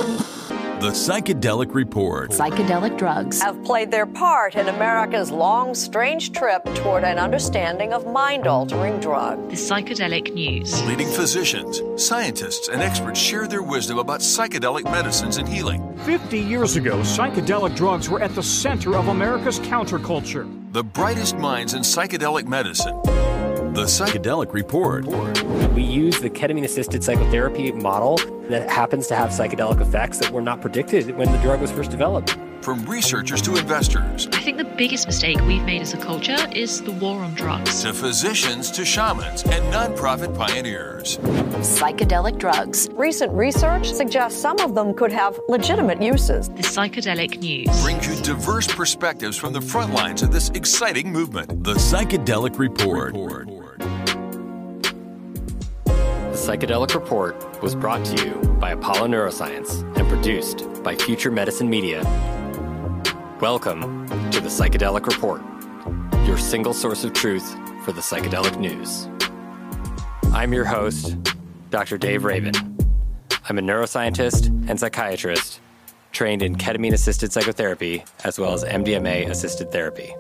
The Psychedelic Report. Psychedelic drugs have played their part in America's long, strange trip toward an understanding of mind-altering drugs. The Psychedelic News. Leading physicians, scientists, and experts share their wisdom about psychedelic medicines and healing. 50 years ago, psychedelic drugs were at the center of America's counterculture. The brightest minds in psychedelic medicine. The Psychedelic Report. We use the ketamine-assisted psychotherapy model that happens to have psychedelic effects that were not predicted when the drug was first developed. From researchers to investors. I think the biggest mistake we've made as a culture is the war on drugs. To physicians to shamans and nonprofit pioneers. Psychedelic drugs. Recent research suggests some of them could have legitimate uses. The Psychedelic News brings you diverse perspectives from the front lines of this exciting movement. The Psychedelic Report. The Psychedelic Report was brought to you by Apollo Neuroscience and produced by Future Medicine Media. Welcome to the Psychedelic Report, your single source of truth for the psychedelic news. I'm your host, Dr. Dave Rabin. I'm a neuroscientist and psychiatrist trained in ketamine-assisted psychotherapy as well as MDMA-assisted therapy.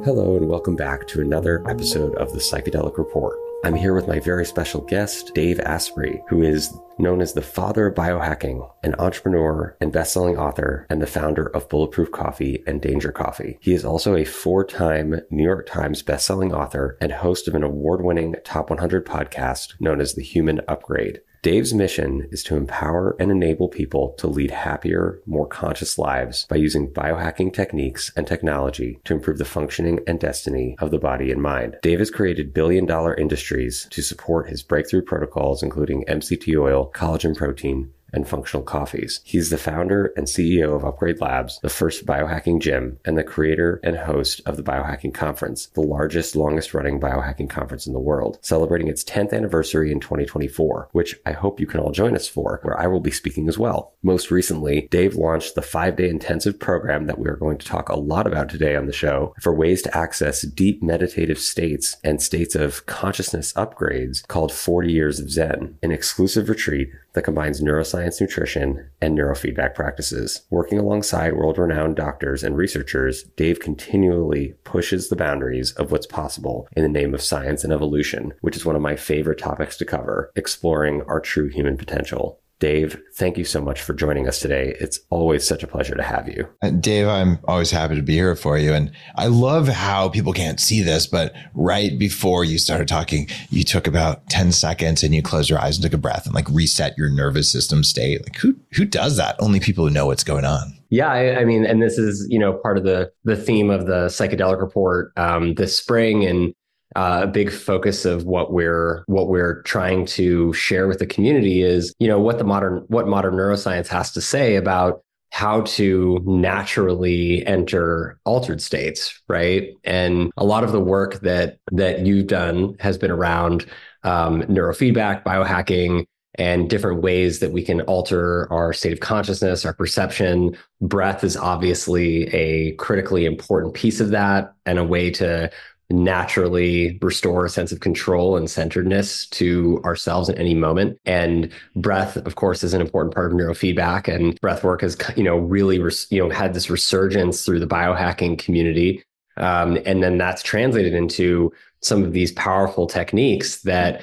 Hello and welcome back to another episode of the Psychedelic Report. I'm here with my very special guest, Dave Asprey, who is known as the father of biohacking, an entrepreneur and best-selling author, and the founder of Bulletproof Coffee and Danger Coffee. He is also a 4-time New York Times best-selling author and host of an award-winning Top 100 podcast known as The Human Upgrade. Dave's mission is to empower and enable people to lead happier, more conscious lives by using biohacking techniques and technology to improve the functioning and destiny of the body and mind. Dave has created billion-dollar industries to support his breakthrough protocols, including MCT oil, collagen protein, and functional coffees. He's the founder and CEO of Upgrade Labs, the first biohacking gym, and the creator and host of the Biohacking Conference, the largest, longest-running biohacking conference in the world, celebrating its 10th anniversary in 2024, which I hope you can all join us for, where I will be speaking as well. Most recently, Dave launched the 5-day intensive program that we are going to talk a lot about today on the show for ways to access deep meditative states and states of consciousness upgrades called 40 Years of Zen, an exclusive retreat that combines neuroscience, nutrition, and neurofeedback practices. Working alongside world-renowned doctors and researchers, Dave continually pushes the boundaries of what's possible in the name of science and evolution, which is one of my favorite topics to cover, exploring our true human potential. Dave, thank you so much for joining us today. It's always such a pleasure to have you. Dave, I'm always happy to be here for you. And I love how people can't see this, but right before you started talking, you took about 10 seconds and you closed your eyes and took a breath and like reset your nervous system state. Like who does that? Only people who know what's going on. Yeah, I mean, and this is, part of the theme of the Psychedelic Report this spring, and a big focus of what we're trying to share with the community is, what modern neuroscience has to say about how to naturally enter altered states, right? And a lot of the work that you've done has been around neurofeedback, biohacking, and different ways that we can alter our state of consciousness, our perception. Breath is obviously a critically important piece of that, and a way to naturally restore a sense of control and centeredness to ourselves at any moment. And breath, of course, is an important part of neurofeedback. And breath work has, really, had this resurgence through the biohacking community. And then that's translated into some of these powerful techniques that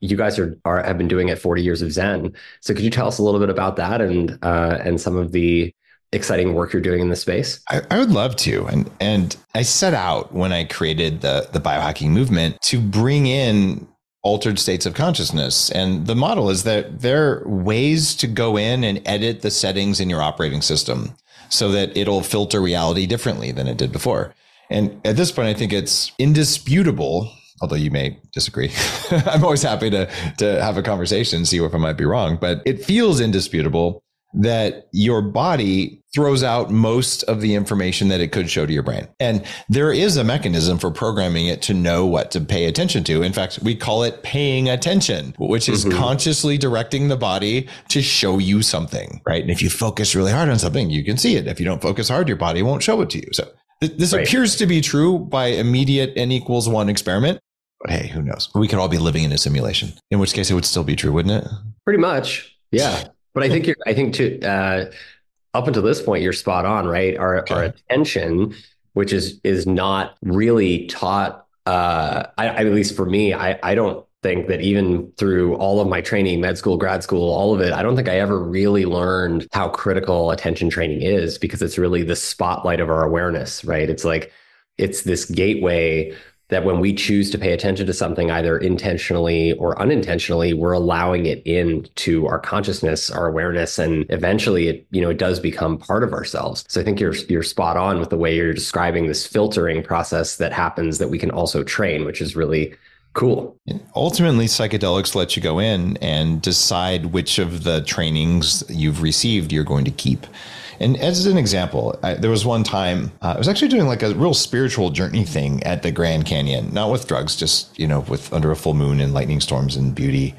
you guys have been doing at 40 Years of Zen. So could you tell us a little bit about that and some of the exciting work you're doing in this space? I would love to. And I set out when I created the biohacking movement to bring in altered states of consciousness. And the model is that there are ways to go in and edit the settings in your operating system so that it'll filter reality differently than it did before. And at this point, I think it's indisputable, although you may disagree. I'm always happy to have a conversation, see if I might be wrong, but it feels indisputable that your body throws out most of the information that it could show to your brain. And there is a mechanism for programming it to know what to pay attention to. In fact, we call it paying attention, which is consciously directing the body to show you something, right? And if you focus really hard on something, you can see it. If you don't focus hard, your body won't show it to you. So this appears to be true by immediate n=1 experiment. But hey, who knows? We could all be living in a simulation, in which case it would still be true, wouldn't it? Pretty much. Yeah. But I think too, up until this point, you're spot on, right? Our attention, which is not really taught. At least for me, I don't think that even through all of my training, med school, grad school, all of it, I don't think I ever really learned how critical attention training is, because it's really the spotlight of our awareness, right? It's like, it's this gateway that when we choose to pay attention to something, either intentionally or unintentionally, we're allowing it into our consciousness, our awareness, and eventually it does become part of ourselves. So I think you're spot on with the way you're describing this filtering process that happens that we can also train, which is really cool. And ultimately, psychedelics let you go in and decide which of the trainings you've received you're going to keep. And as an example, there was one time I was actually doing like a real spiritual journey thing at the Grand Canyon, not with drugs, just, with under a full moon and lightning storms and beauty,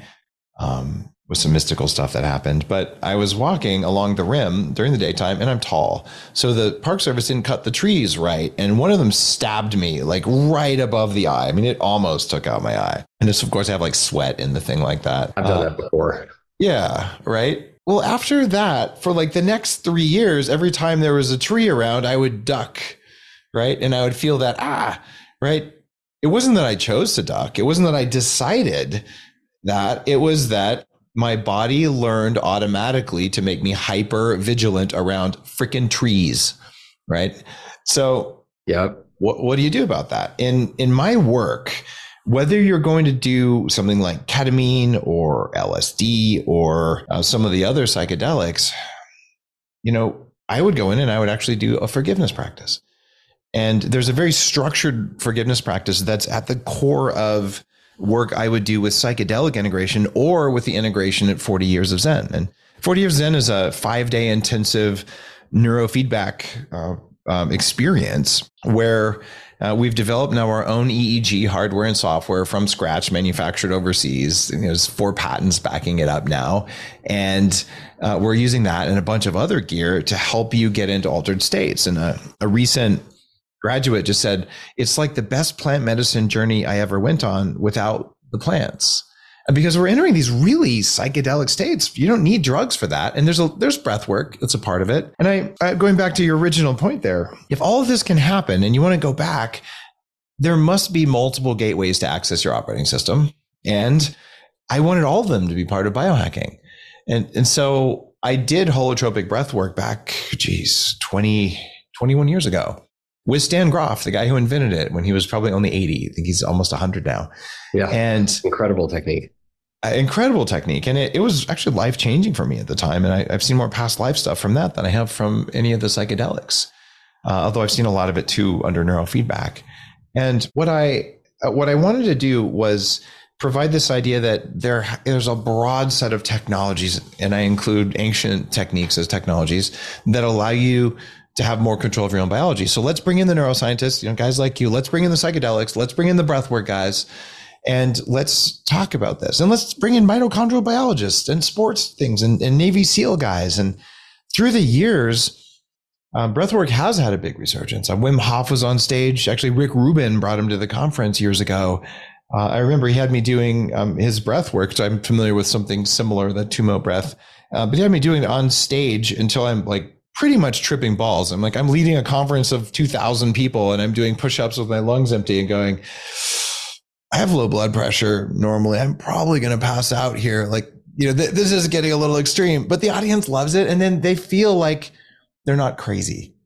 with some mystical stuff that happened. But I was walking along the rim during the daytime, and I'm tall. So the Park Service didn't cut the trees right. And one of them stabbed me like right above the eye. I mean, it almost took out my eye. And this, of course, I have like sweat in the thing like that. I've done that before. Yeah. Right. Well, after that, for like the next 3 years, every time there was a tree around, I would duck, right? And I would feel that, right? It wasn't that I chose to duck. It wasn't that I decided that. It was that my body learned automatically to make me hyper vigilant around freaking trees, right? So what do you do about that? In my work, whether you're going to do something like ketamine or LSD or some of the other psychedelics, I would go in and I would actually do a forgiveness practice. And there's a very structured forgiveness practice that's at the core of work I would do with psychedelic integration or with the integration at 40 Years of Zen. And 40 Years of Zen is a 5-day intensive neurofeedback experience where we've developed now our own EEG hardware and software from scratch, manufactured overseas. There's 4 patents backing it up now. And we're using that and a bunch of other gear to help you get into altered states. And a recent graduate just said, it's like the best plant medicine journey I ever went on without the plants. And because we're entering these really psychedelic states, you don't need drugs for that. And there's breath work that's a part of it. And I going back to your original point there, if all of this can happen and you want to go back, there must be multiple gateways to access your operating system. And I wanted all of them to be part of biohacking. And so I did holotropic breath work back, 21 years ago with Stan Groff, the guy who invented it when he was probably only 80. I think he's almost 100 now. Yeah. And incredible technique. And it was actually life-changing for me at the time. And I've seen more past life stuff from that than I have from any of the psychedelics. Although I've seen a lot of it too under neurofeedback. And what I wanted to do was provide this idea that there's a broad set of technologies, and I include ancient techniques as technologies that allow you to have more control of your own biology. So let's bring in the neuroscientists, guys like you. Let's bring in the psychedelics. Let's bring in the breathwork guys. And let's talk about this. And let's bring in mitochondrial biologists and sports things and Navy SEAL guys. And through the years, breathwork has had a big resurgence. Wim Hof was on stage. Actually, Rick Rubin brought him to the conference years ago. I remember he had me doing his breathwork. So I'm familiar with something similar, the Tumo breath. But he had me doing it on stage until I'm like pretty much tripping balls. I'm leading a conference of 2,000 people and I'm doing push-ups with my lungs empty and going, I have low blood pressure normally. I'm probably going to pass out here. This is getting a little extreme, but the audience loves it. And then they feel like they're not crazy.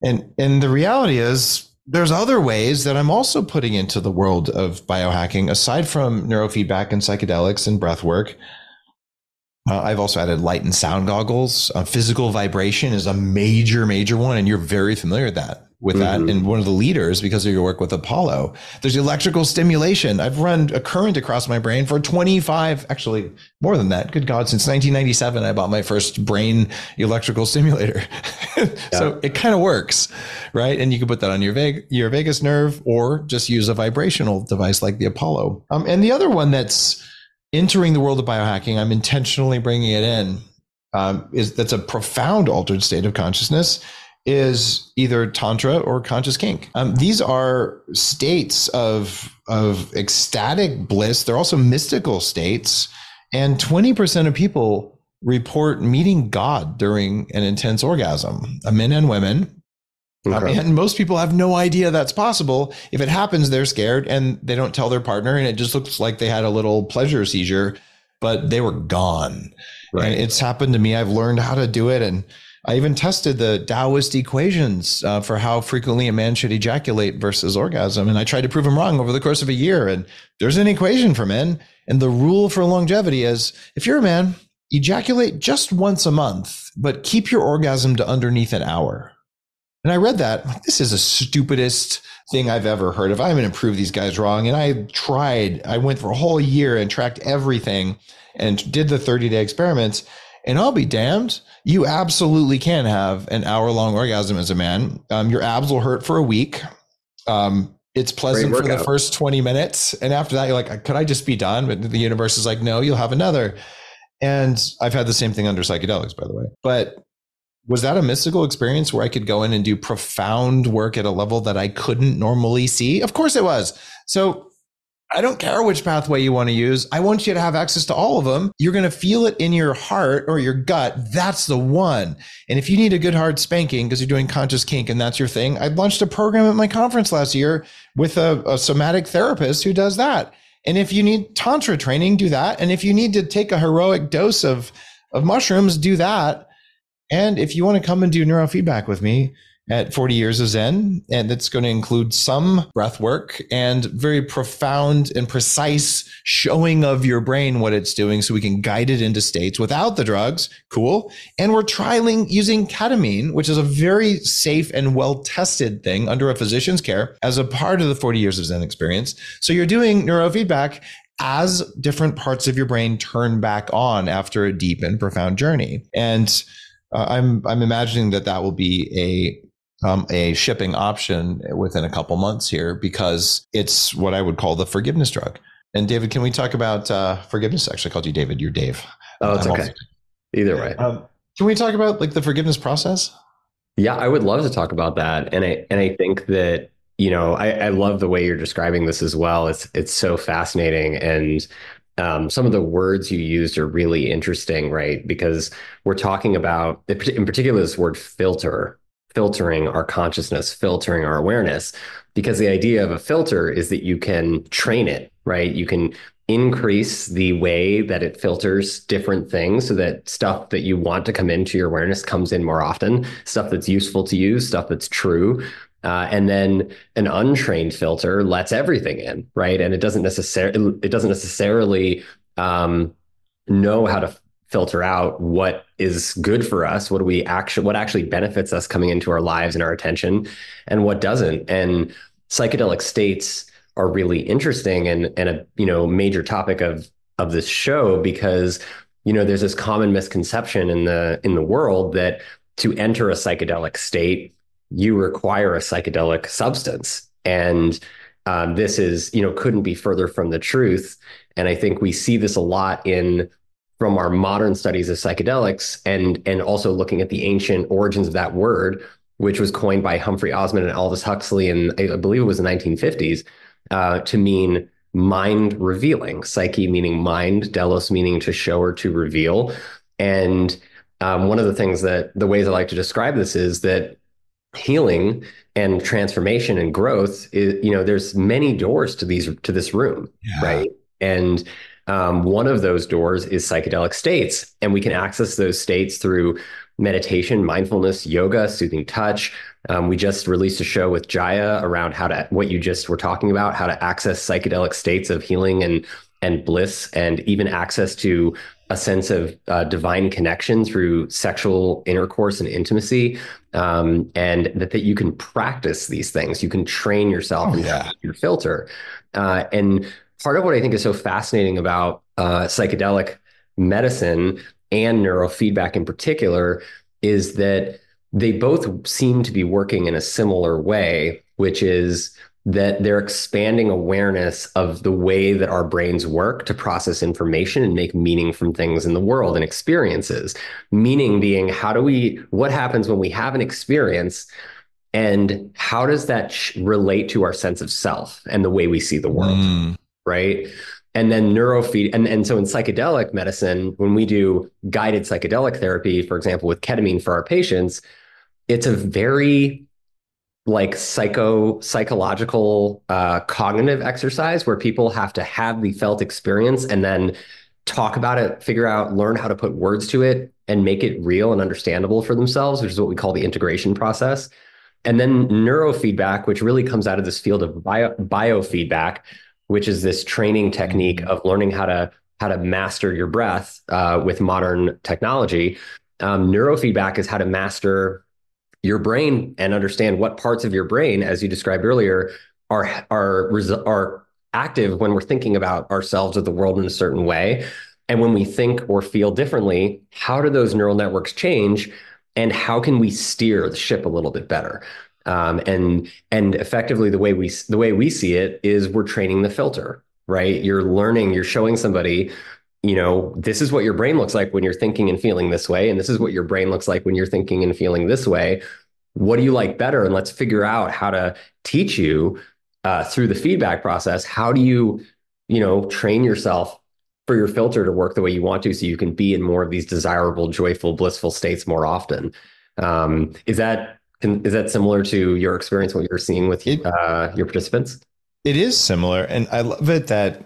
And the reality is there's other ways that I'm also putting into the world of biohacking aside from neurofeedback and psychedelics and breath work. I've also added light and sound goggles. Physical vibration is a major, major one. And you're very familiar with that. And one of the leaders because of your work with Apollo. There's electrical stimulation. I've run a current across my brain for 25, actually more than that. Good God, since 1997, I bought my first brain electrical stimulator. So it kind of works, right? And you can put that on your vagus nerve or just use a vibrational device like the Apollo. And the other one that's entering the world of biohacking, I'm intentionally bringing it in, that's a profound altered state of consciousness, is either tantra or conscious kink. These are states of ecstatic bliss. They're also mystical states. And 20% of people report meeting God during an intense orgasm, men and women. And most people have no idea that's possible. If it happens, they're scared and they don't tell their partner, and it just looks like they had a little pleasure seizure, but they were gone. Right. And it's happened to me. I've learned how to do it. And I even tested the Taoist equations for how frequently a man should ejaculate versus orgasm. And I tried to prove them wrong over the course of a year. And there's an equation for men. And the rule for longevity is, if you're a man, ejaculate just once a month, but keep your orgasm to underneath an hour. And I read that, like, this is the stupidest thing I've ever heard of. I'm going to prove these guys wrong. And I tried. I went for a whole year and tracked everything and did the 30-day experiments. And I'll be damned, you absolutely can have an hour-long orgasm as a man. Your abs will hurt for a week. It's pleasant for the first 20 minutes. And after that, you're like, could I just be done? But the universe is like, no, you'll have another. And I've had the same thing under psychedelics, by the way. But was that a mystical experience where I could go in and do profound work at a level that I couldn't normally see? Of course it was. So I don't care which pathway you want to use. I want you to have access to all of them. You're going to feel it in your heart or your gut. That's the one. And if you need a good hard spanking because you're doing conscious kink and that's your thing, I launched a program at my conference last year with a somatic therapist who does that. And if you need tantra training, do that. And if you need to take a heroic dose of mushrooms, do that. And if you want to come and do neurofeedback with me at 40 Years of Zen, and that's going to include some breath work and very profound and precise showing of your brain what it's doing so we can guide it into states without the drugs. Cool. And we're trialing using ketamine, which is a very safe and well-tested thing under a physician's care as a part of the 40 Years of Zen experience. So you're doing neurofeedback as different parts of your brain turn back on after a deep and profound journey. And I'm imagining that will be a shipping option within a couple months here, because it's what I would call the forgiveness drug. And David, can we talk about forgiveness? Actually, I called you David. You're Dave. Oh, it's okay. Either way. Can we talk about like the forgiveness process? Yeah, I would love to talk about that. And I think that, I love the way you're describing this as well. It's so fascinating. And some of the words you used are really interesting, right? Because we're talking about, in particular, this word filtering our consciousness, filtering our awareness, because the idea of a filter is that you can train it, right? You can increase the way that it filters different things so that stuff that you want to come into your awareness comes in more often, stuff that's useful to you, stuff that's true. And then an untrained filter lets everything in, right? And it doesn't necessarily know how to filter out what is good for us, what actually benefits us coming into our lives and our attention, and what doesn't. And psychedelic states are really interesting and a major topic of this show, because there's this common misconception in the world that to enter a psychedelic state, you require a psychedelic substance. And this is, couldn't be further from the truth. And I think we see this a lot from our modern studies of psychedelics and also looking at the ancient origins of that word, which was coined by Humphrey Osmond and Aldous Huxley in, I believe it was the 1950s, to mean mind revealing. Psyche meaning mind, delos meaning to show or to reveal. And one of the ways I like to describe this is that healing and transformation and growth is, there's many doors to this room, right? And one of those doors is psychedelic states, and we can access those states through meditation, mindfulness, yoga, soothing touch. We just released a show with Jaya around what you just were talking about, how to access psychedelic states of healing and bliss, and even access to a sense of divine connection through sexual intercourse and intimacy, and that you can practice these things. You can train yourself and your filter. And part of what I think is so fascinating about psychedelic medicine and neurofeedback in particular is that they both seem to be working in a similar way, which is that they're expanding awareness of the way that our brains work to process information and make meaning from things in the world and experiences. Meaning being, what happens when we have an experience, and how does that relate to our sense of self and the way we see the world, right? And then neurofeed. And so in psychedelic medicine, when we do guided psychedelic therapy, for example, with ketamine for our patients, it's a very like psychological cognitive exercise where people have to have the felt experience and then talk about it, figure out, learn how to put words to it and make it real and understandable for themselves, which is what we call the integration process. And then neurofeedback, which really comes out of this field of biofeedback, which is this training technique of learning how to master your breath with modern technology. Neurofeedback is how to master your brain and understand what parts of your brain, as you described earlier, are active when we're thinking about ourselves or the world in a certain way. And when we think or feel differently, how do those neural networks change? And how can we steer the ship a little bit better? And effectively, the way we see it is we're training the filter, right? You're learning, you're showing somebody, this is what your brain looks like when you're thinking and feeling this way, and this is what your brain looks like when you're thinking and feeling this way. What do you like better? And let's figure out how to teach you through the feedback process. How do you, train yourself for your filter to work the way you want to, so you can be in more of these desirable, joyful, blissful states more often? Is that similar to your experience, what you're seeing with your participants? It is similar. And I love it that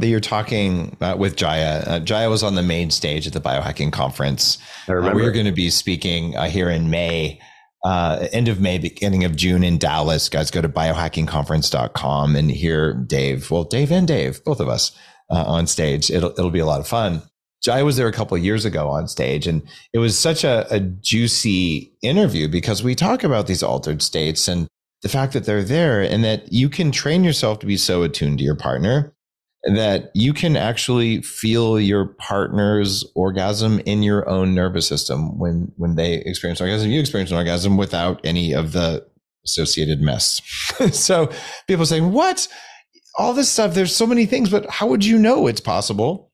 you're talking with Jaya. Jaya was on the main stage at the biohacking conference. I remember. We're going to be speaking here in May, end of May, beginning of June in Dallas. Guys, go to biohackingconference.com and hear Dave and Dave, both of us on stage. It'll be a lot of fun. Jai was there a couple of years ago on stage, and it was such a juicy interview because we talk about these altered states and the fact that they're there, and that you can train yourself to be so attuned to your partner that you can actually feel your partner's orgasm in your own nervous system. When they experience orgasm, you experience an orgasm without any of the associated mess. So people saying, what? All this stuff, there's so many things, but how would you know it's possible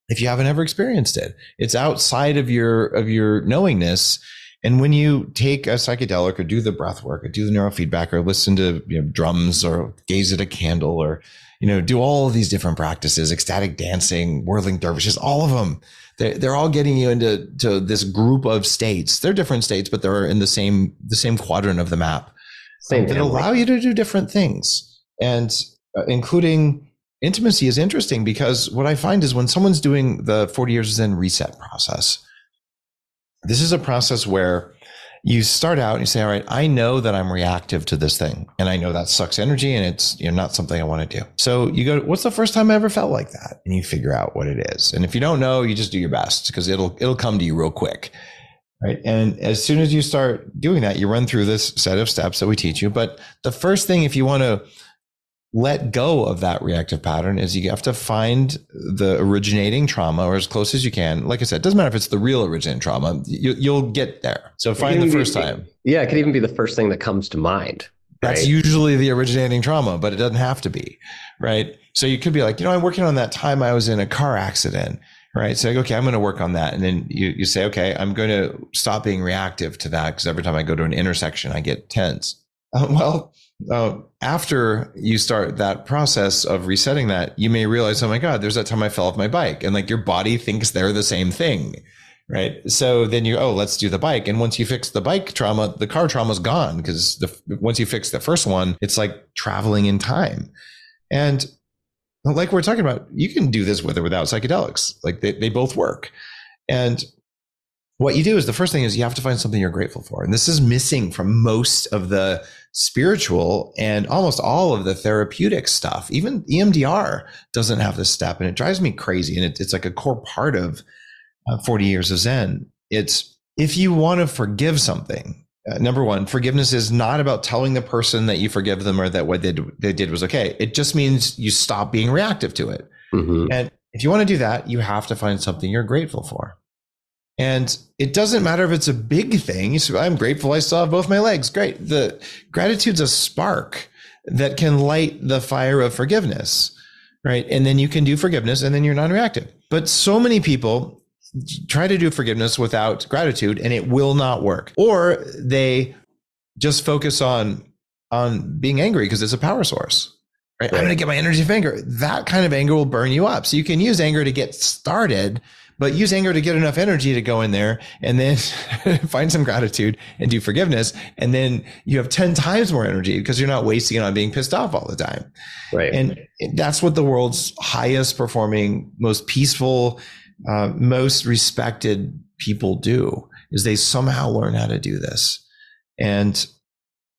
if you haven't ever experienced it? It's outside of your knowingness. And when you take a psychedelic or do the breath work or do the neurofeedback or listen to drums or gaze at a candle or do all of these different practices, ecstatic dancing, whirling dervishes, all of them, they're all getting you into this group of states. They're different states, but they're in the same quadrant of the map. That allow you to do different things. And including intimacy is interesting because what I find is when someone's doing the 40 years of Zen reset process, this is a process where you start out and you say, all right, I know that I'm reactive to this thing. And I know that sucks energy and it's not something I want to do. So you go, what's the first time I ever felt like that? And you figure out what it is. And if you don't know, you just do your best because it'll come to you real quick. Right. And as soon as you start doing that, you run through this set of steps that we teach you. But the first thing, if you want to let go of that reactive pattern, is you have to find the originating trauma, or as close as you can. Like I said, it doesn't matter if it's the real originating trauma, you'll get there. So find the first time. Yeah, it could even be the first thing that comes to mind. Right? That's usually the originating trauma, but it doesn't have to be, right? So you could be like, I'm working on that time I was in a car accident, right? So okay, I'm going to work on that. And then you say, okay, I'm going to stop being reactive to that because every time I go to an intersection, I get tense. After you start that process of resetting that, you may realize, oh my God, there's that time I fell off my bike. And like your body thinks they're the same thing, right? So then let's do the bike. And once you fix the bike trauma, the car trauma is gone because once you fix the first one, it's like traveling in time. And like we're talking about, you can do this with or without psychedelics. Like they both work. And what you do is the first thing is you have to find something you're grateful for. And this is missing from most of the spiritual and almost all of the therapeutic stuff. Even EMDR doesn't have this step, and it drives me crazy. And it's like a core part of 40 years of Zen. It's if you want to forgive something, number one, forgiveness is not about telling the person that you forgive them or that what they did was okay. It just means you stop being reactive to it. Mm-hmm. And if you want to do that, you have to find something you're grateful for. And it doesn't matter if it's a big thing. You say, I'm grateful I still have both my legs. Great. The gratitude's a spark that can light the fire of forgiveness, right? And then you can do forgiveness and then you're non-reactive. But so many people try to do forgiveness without gratitude and it will not work. Or they just focus on being angry because it's a power source, right? I'm going to get my energy from anger. That kind of anger will burn you up. So you can use anger to get started, but use anger to get enough energy to go in there and then find some gratitude and do forgiveness. And then you have 10 times more energy because you're not wasting it on being pissed off all the time. Right. And that's what the world's highest performing, most peaceful, most respected people do, is they somehow learn how to do this. And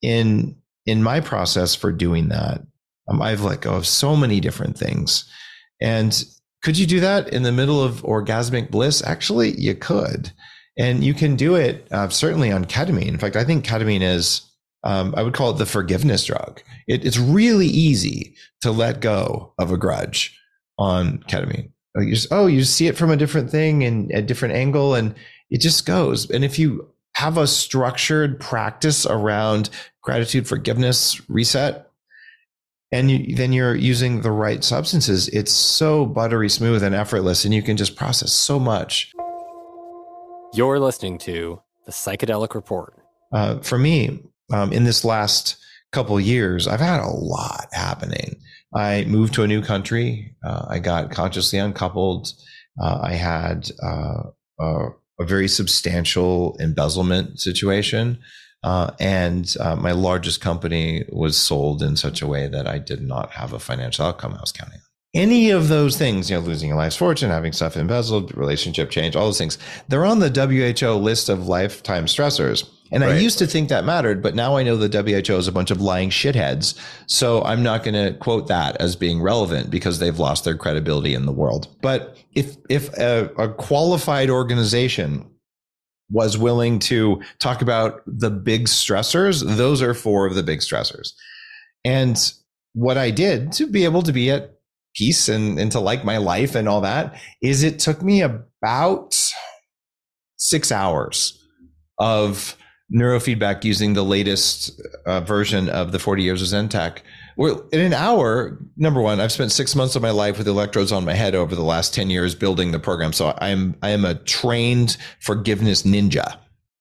in my process for doing that, I've let go of so many different things. And could you do that in the middle of orgasmic bliss? Actually, you could. And you can do it certainly on ketamine. In fact, I think ketamine is, I would call it the forgiveness drug. It's really easy to let go of a grudge on ketamine. You see it from a different thing and a different angle, and it just goes. And if you have a structured practice around gratitude, forgiveness, reset, and then you're using the right substances, it's so buttery smooth and effortless, and you can just process so much. You're listening to The Psychedelic Report. For me, in this last couple of years, I've had a lot happening. I moved to a new country. I got consciously uncoupled. I had a very substantial embezzlement situation. And my largest company was sold in such a way that I did not have a financial outcome I was counting on. Any of those things, losing a life's fortune, having stuff embezzled, relationship change, all those things, they're on the WHO list of lifetime stressors. And right. I used to think that mattered, but now I know the WHO is a bunch of lying shitheads. So I'm not going to quote that as being relevant because they've lost their credibility in the world. But if a qualified organization was willing to talk about the big stressors, those are 4 of the big stressors. And what I did to be able to be at peace and to like my life and all that is it took me about 6 hours of neurofeedback using the latest version of the 40 years of Zen tech. Well, in an hour, number one, I've spent 6 months of my life with electrodes on my head over the last 10 years building the program. So I am a trained forgiveness ninja,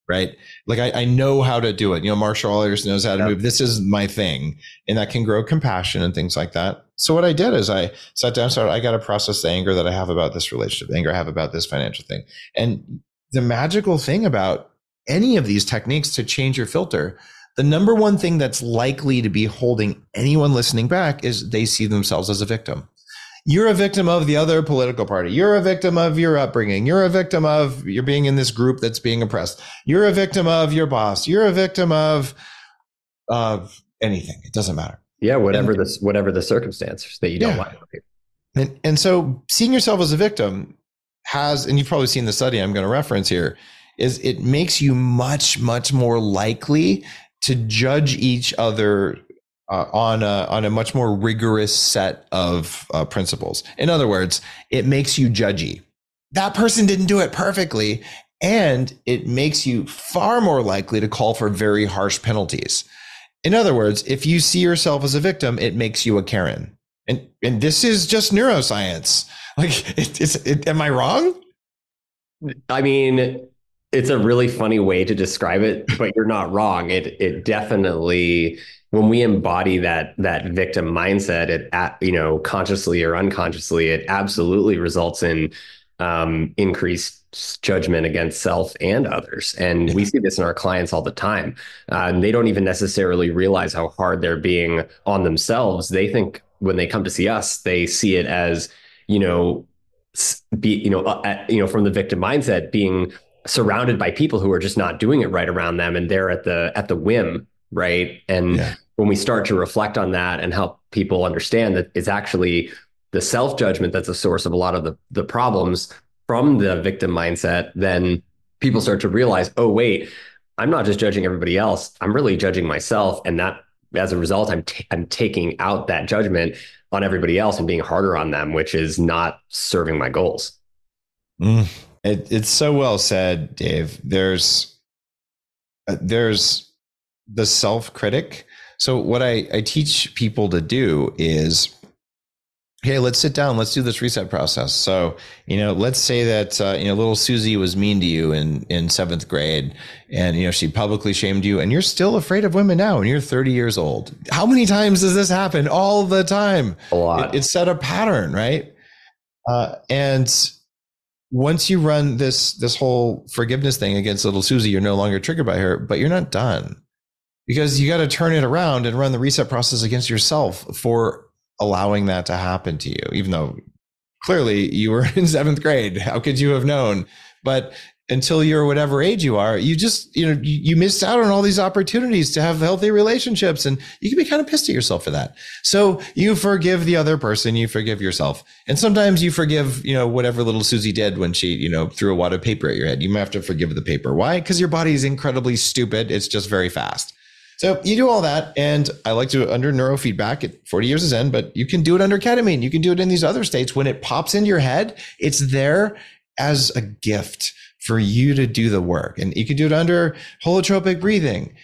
right? Like I know how to do it. Martial artist knows how to move. This is my thing. And that can grow compassion and things like that. So what I did is I sat down, I got to process the anger that I have about this relationship, the anger I have about this financial thing. And the magical thing about any of these techniques to change your filter, the number one thing that's likely to be holding anyone listening back is they see themselves as a victim. You're a victim of the other political party. You're a victim of your upbringing. You're a victim of you're being in this group that's being oppressed. You're a victim of your boss. You're a victim of anything. It doesn't matter. Yeah, whatever the circumstance that you don't like. And so seeing yourself as a victim has, and you've probably seen the study I'm going to reference here, is it makes you much, much more likely to judge each other on a much more rigorous set of principles. In other words, it makes you judgy. That person didn't do it perfectly, and it makes you far more likely to call for very harsh penalties. In other words, if you see yourself as a victim, it makes you a Karen. And this is just neuroscience. Like, am I wrong? I mean, it's a really funny way to describe it, but you're not wrong. It definitely, when we embody that victim mindset, it consciously or unconsciously, it absolutely results in increased judgment against self and others. And we see this in our clients all the time. And they don't even necessarily realize how hard they're being on themselves. They think when they come to see us, they see it as, from the victim mindset, being surrounded by people who are just not doing it right around them, and they're at the whim, right? And when we start to reflect on that and help people understand that it's actually the self-judgment that's the source of a lot of the problems from the victim mindset, then people start to realize, oh, wait, I'm not just judging everybody else. I'm really judging myself. And that, as a result, I'm taking out that judgment on everybody else and being harder on them, which is not serving my goals. It's so well said, Dave. There's the self-critic. So what I teach people to do is hey, let's sit down. Let's do this reset process. So, let's say that, little Susie was mean to you in seventh grade and, she publicly shamed you and you're still afraid of women now and you're 30 years old. How many times does this happen? All the time. A lot. It's set a pattern, right? And once you run this whole forgiveness thing against little Susie, you're no longer triggered by her, but you're not done, because you got to turn it around and run the reset process against yourself for allowing that to happen to you, even though clearly you were in seventh grade. How could you have known? But until you're whatever age you are, you just, you missed out on all these opportunities to have healthy relationships, and you can be kind of pissed at yourself for that. So you forgive the other person, you forgive yourself. And sometimes you forgive, whatever little Susie did when she, threw a wad of paper at your head. You might have to forgive the paper. Why? Because your body is incredibly stupid. It's just very fast. So you do all that, and I like to do it under neurofeedback at 40 years of Zen, but you can do it under ketamine. You can do it in these other states. When it pops into your head, it's there as a gift for you to do the work. And you can do it under holotropic breathing.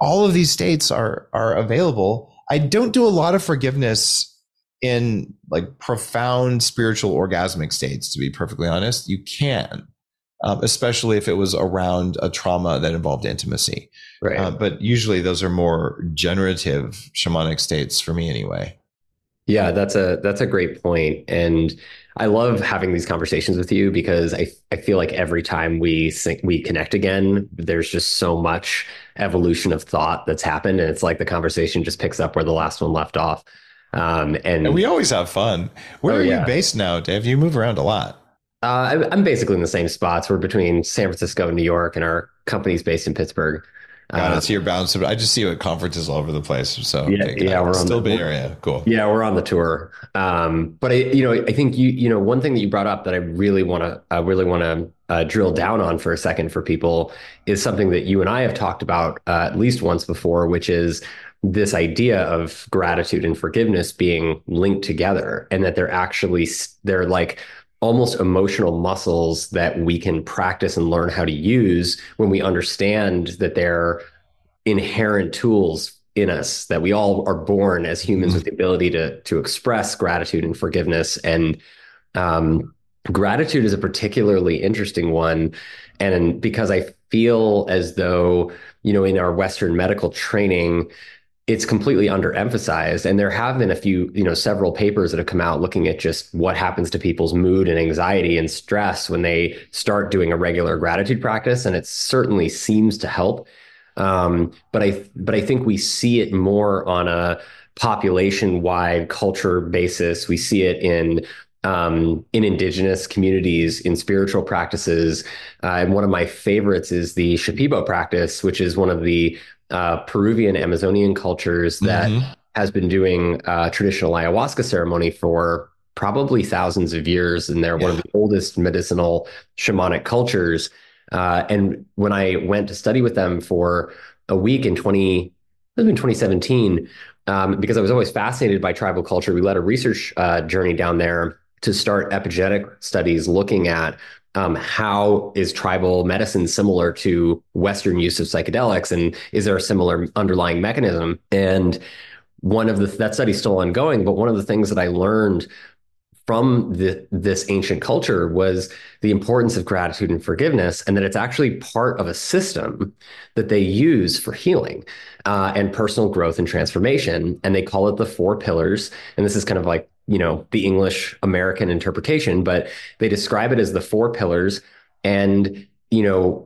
All of these states are available. I don't do a lot of forgiveness in like profound spiritual orgasmic states, to be perfectly honest. You can. Especially if it was around a trauma that involved intimacy. Right. But usually those are more generative shamanic states for me anyway. Yeah, that's a great point. And I love having these conversations with you, because I feel like every time we connect again, there's just so much evolution of thought that's happened. And it's like the conversation just picks up where the last one left off. And we always have fun. Where are you based now, Dave? You move around a lot. I'm basically in the same spots. We're between San Francisco and New York, and our company's based in Pittsburgh. Got it. So you're bounced. I just see you at conferences all over the place. So yeah, we're still Bay Area. Cool. Yeah, we're on the tour. But I think one thing that you brought up that I really want to drill down on for a second for people is something that you and I have talked about at least once before, which is this idea of gratitude and forgiveness being linked together, and that they're like almost emotional muscles that we can practice and learn how to use when we understand that they're inherent tools in us, that we all are born as humans with the ability to express gratitude and forgiveness. And gratitude is a particularly interesting one. And because I feel as though, in our Western medical training, it's completely underemphasized. And there have been several papers that have come out looking at just what happens to people's mood and anxiety and stress when they start doing a regular gratitude practice. And it certainly seems to help. But I think we see it more on a population-wide culture basis. We see it in indigenous communities, in spiritual practices. And one of my favorites is the Shipibo practice, which is one of the Peruvian Amazonian cultures that has been doing traditional ayahuasca ceremony for probably thousands of years. And they're one of the oldest medicinal shamanic cultures. And when I went to study with them for a week in 2017, because I was always fascinated by tribal culture, we led a research journey down there to start epigenetic studies looking at how is tribal medicine similar to Western use of psychedelics, and is there a similar underlying mechanism? And that study's still ongoing, but one of the things that I learned from this ancient culture was the importance of gratitude and forgiveness, and that it's actually part of a system that they use for healing and personal growth and transformation. And they call it the 4 pillars. And this is kind of like, the English American interpretation, but they describe it as the 4 pillars. And,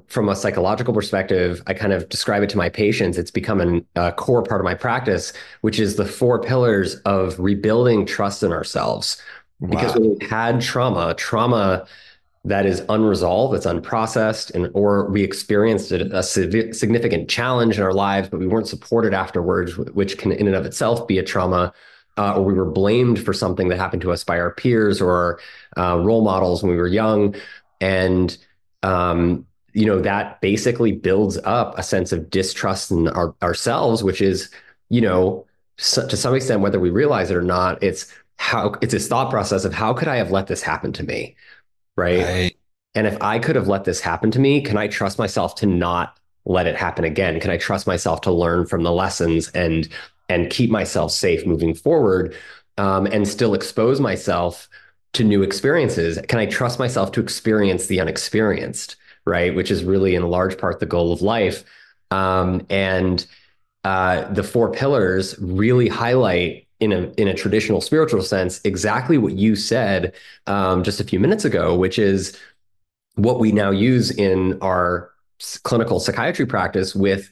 from a psychological perspective, I kind of describe it to my patients. It's become a core part of my practice, which is the 4 pillars of rebuilding trust in ourselves. Wow. Because when we've had trauma that is unresolved, it's unprocessed, or we experienced a significant challenge in our lives, but we weren't supported afterwards, which can in and of itself be a trauma, or we were blamed for something that happened to us by our peers or role models when we were young. And, that basically builds up a sense of distrust in ourselves, which is, to some extent, whether we realize it or not, it's this thought process of how could I have let this happen to me? Right. And if I could have let this happen to me, can I trust myself to not let it happen again? Can I trust myself to learn from the lessons and keep myself safe moving forward? and still expose myself to new experiences? Can I trust myself to experience the unexperienced, right? Which is really in large part the goal of life. And the four pillars really highlight in a traditional spiritual sense exactly what you said just a few minutes ago, which is what we now use in our clinical psychiatry practice with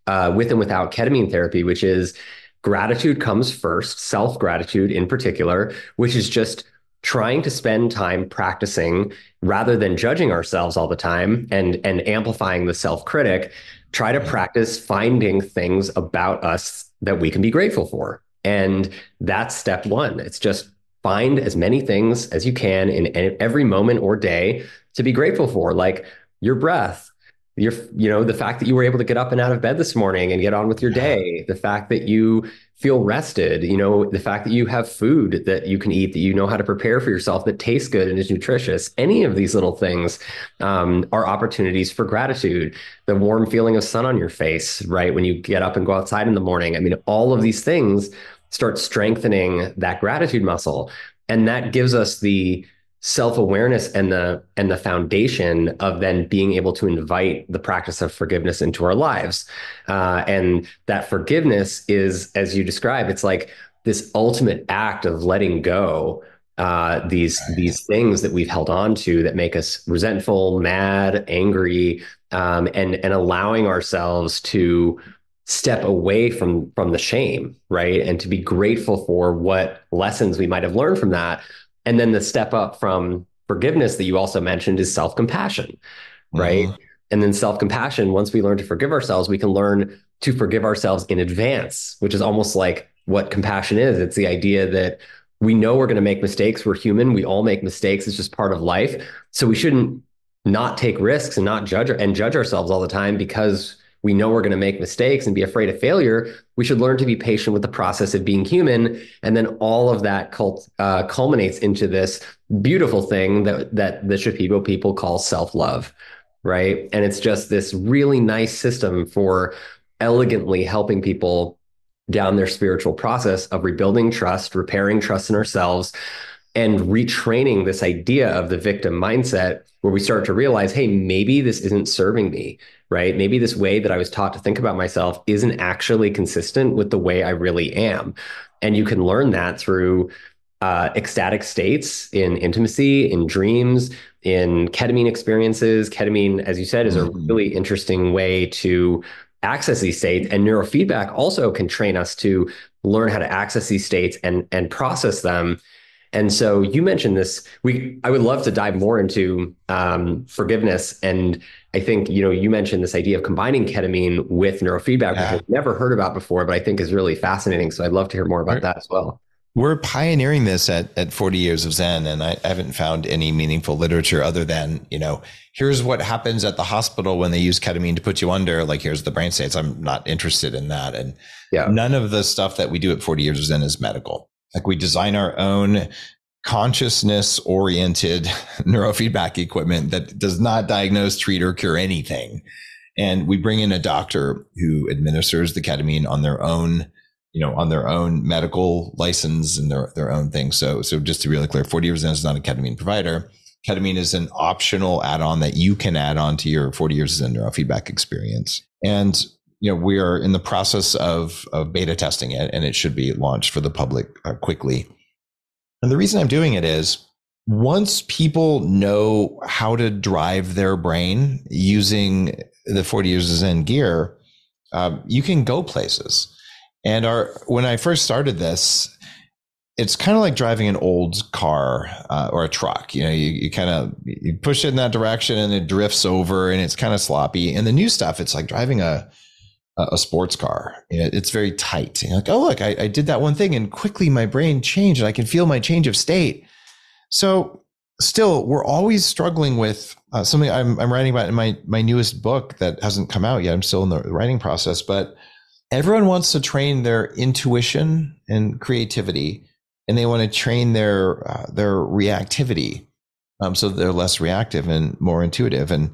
and without ketamine therapy, which is gratitude comes first, self-gratitude in particular, which is just trying to spend time practicing rather than judging ourselves all the time and amplifying the self-critic. Try to practice finding things about us that we can be grateful for. And that's step one. It's just find as many things as you can in every moment or day to be grateful for, like your breath, the fact that you were able to get up and out of bed this morning and get on with your day, the fact that you feel rested, the fact that you have food that you can eat, that you know how to prepare for yourself, that tastes good and is nutritious. Any of these little things are opportunities for gratitude. The warm feeling of sun on your face, right? When you get up and go outside in the morning. I mean, all of these things start strengthening that gratitude muscle. And that gives us the self-awareness and the foundation of then being able to invite the practice of forgiveness into our lives. And that forgiveness is, as you describe, it's like this ultimate act of letting go these things that we've held on to that make us resentful, mad, angry, and allowing ourselves to step away from the shame, right? And to be grateful for what lessons we might have learned from that. And then the step up from forgiveness that you also mentioned is self-compassion, right? Mm-hmm. And then self-compassion, once we learn to forgive ourselves, we can learn to forgive ourselves in advance, which is almost like what compassion is. It's the idea that we know we're going to make mistakes. We're human. We all make mistakes. It's just part of life. So we shouldn't not take risks and not judge ourselves all the time because we know we're going to make mistakes and be afraid of failure. We should learn to be patient with the process of being human. And then all of that culminates into this beautiful thing that the Shipibo people call self-love, right? And it's just this really nice system for elegantly helping people down their spiritual process of rebuilding trust, repairing trust in ourselves, and retraining this idea of the victim mindset where we start to realize, hey, maybe this isn't serving me, right? Maybe this way that I was taught to think about myself isn't actually consistent with the way I really am. And you can learn that through ecstatic states in intimacy, in dreams, in ketamine experiences. Ketamine, as you said, is a really interesting way to access these states. And neurofeedback also can train us to learn how to access these states and process them. And so you mentioned this. I would love to dive more into forgiveness. And I think, you mentioned this idea of combining ketamine with neurofeedback, which I've never heard about before, but I think is really fascinating. So I'd love to hear more about that as well. We're pioneering this at 40 Years of Zen, and I haven't found any meaningful literature other than, here's what happens at the hospital when they use ketamine to put you under, like, here's the brain states. I'm not interested in that. And none of the stuff that we do at 40 Years of Zen is medical. Like, we design our own consciousness-oriented neurofeedback equipment that does not diagnose, treat, or cure anything. And we bring in a doctor who administers the ketamine on their own, on their own medical license and their own thing. So just to be really clear, 40 Years Zen is not a ketamine provider. Ketamine is an optional add-on that you can add on to your 40 Years of Zen neurofeedback experience. And we are in the process of beta testing it, and it should be launched for the public quickly. And the reason I'm doing it is, once people know how to drive their brain using the 40 Years of Zen gear, you can go places. And when I first started this, it's kind of like driving an old car or a truck. You push it in that direction and it drifts over and it's kind of sloppy. And the new stuff, it's like driving a sports car. It's very tight. You're like, oh, look, I did that one thing and quickly my brain changed and I can feel my change of state. So still, we're always struggling with something I'm writing about in my newest book that hasn't come out yet. I'm still in the writing process, but everyone wants to train their intuition and creativity, and they want to train their reactivity, so they're less reactive and more intuitive. And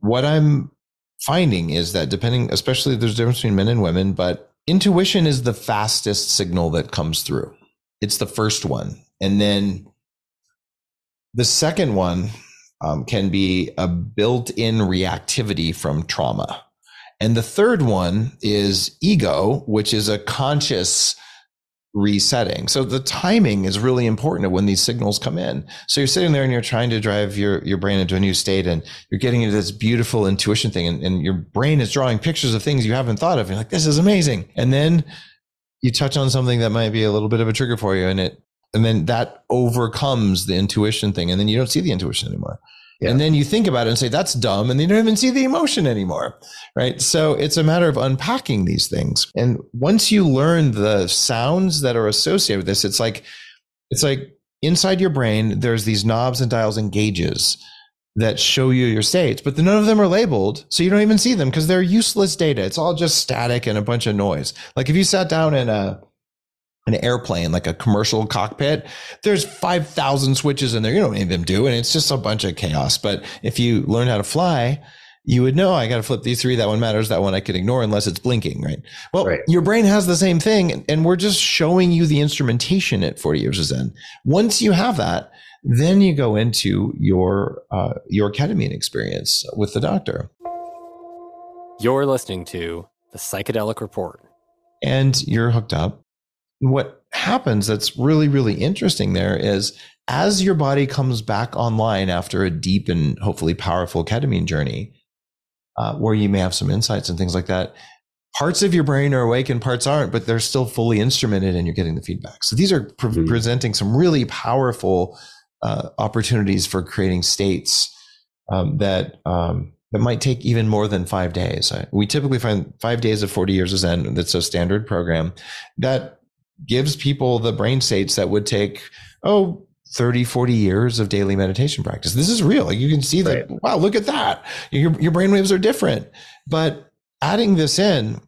what I'm finding is that especially there's a difference between men and women, but intuition is the fastest signal that comes through. It's the first one. And then the second one can be a built-in reactivity from trauma. And the third one is ego, which is a conscious resetting. So the timing is really important when these signals come in. So you're sitting there and you're trying to drive your brain into a new state, and you're getting into this beautiful intuition thing, and your brain is drawing pictures of things you haven't thought of. You're like, this is amazing. And then you touch on something that might be a little bit of a trigger for you, and then that overcomes the intuition thing, and then you don't see the intuition anymore. Yeah. And then you think about it and say, that's dumb. And you don't even see the emotion anymore. Right. So it's a matter of unpacking these things. And once you learn the sounds that are associated with this, it's like inside your brain, there's these knobs and dials and gauges that show you your states, but none of them are labeled. So you don't even see them because they're useless data. It's all just static and a bunch of noise. Like if you sat down in an airplane, like a commercial cockpit, there's 5,000 switches in there. You don't need them do, and it's just a bunch of chaos. But if you learn how to fly, you would know, I got to flip these three. That one matters. That one I can ignore unless it's blinking, right? Well, right. Your brain has the same thing, and we're just showing you the instrumentation at 40 years of Zen. Once you have that, then you go into your ketamine experience with the doctor. You're listening to The Psychedelic Report. And you're hooked up. What happens that's really, really interesting there is as your body comes back online after a deep and hopefully powerful ketamine journey, where you may have some insights and things like that, parts of your brain are awake and parts aren't, but they're still fully instrumented and you're getting the feedback. So these are presenting some really powerful opportunities for creating states that might take even more than 5 days. We typically find 5 days of 40 years of Zen. That's a standard program that gives people the brain states that would take, 30, 40 years of daily meditation practice. This is real. Like you can see that, right. Wow, look at that. Your brain waves are different. But adding this in,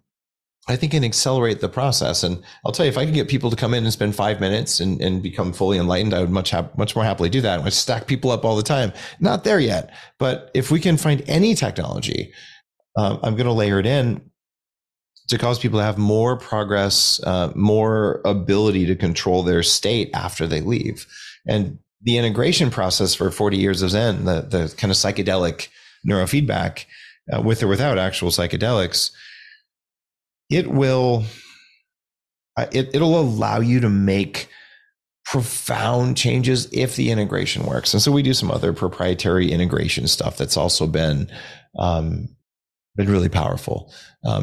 I think can accelerate the process. And I'll tell you, if I can get people to come in and spend 5 minutes and become fully enlightened, I would much more happily do that. I stack people up all the time. Not there yet. But if we can find any technology, I'm going to layer it in to cause people to have more progress, more ability to control their state after they leave. And the integration process for 40 years of Zen, the kind of psychedelic neurofeedback, with or without actual psychedelics, it'll allow you to make profound changes if the integration works. And so we do some other proprietary integration stuff that's also been really powerful,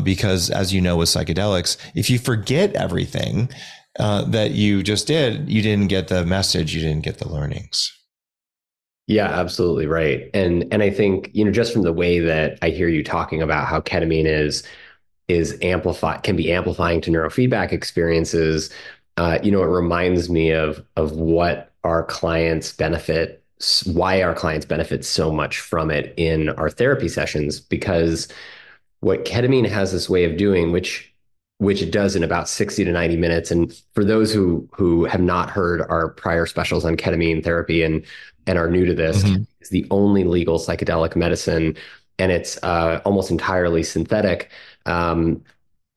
because as you know, with psychedelics, if you forget everything that you just did, you didn't get the message, you didn't get the learnings. Yeah, absolutely right. And I think, just from the way that I hear you talking about how ketamine can be amplifying to neurofeedback experiences, it reminds me of what our clients benefit, why our clients benefit so much from it in our therapy sessions, because what ketamine has this way of doing, which it does in about 60 to 90 minutes. And for those who have not heard our prior specials on ketamine therapy and are new to this, it's the only legal psychedelic medicine, and it's almost entirely synthetic.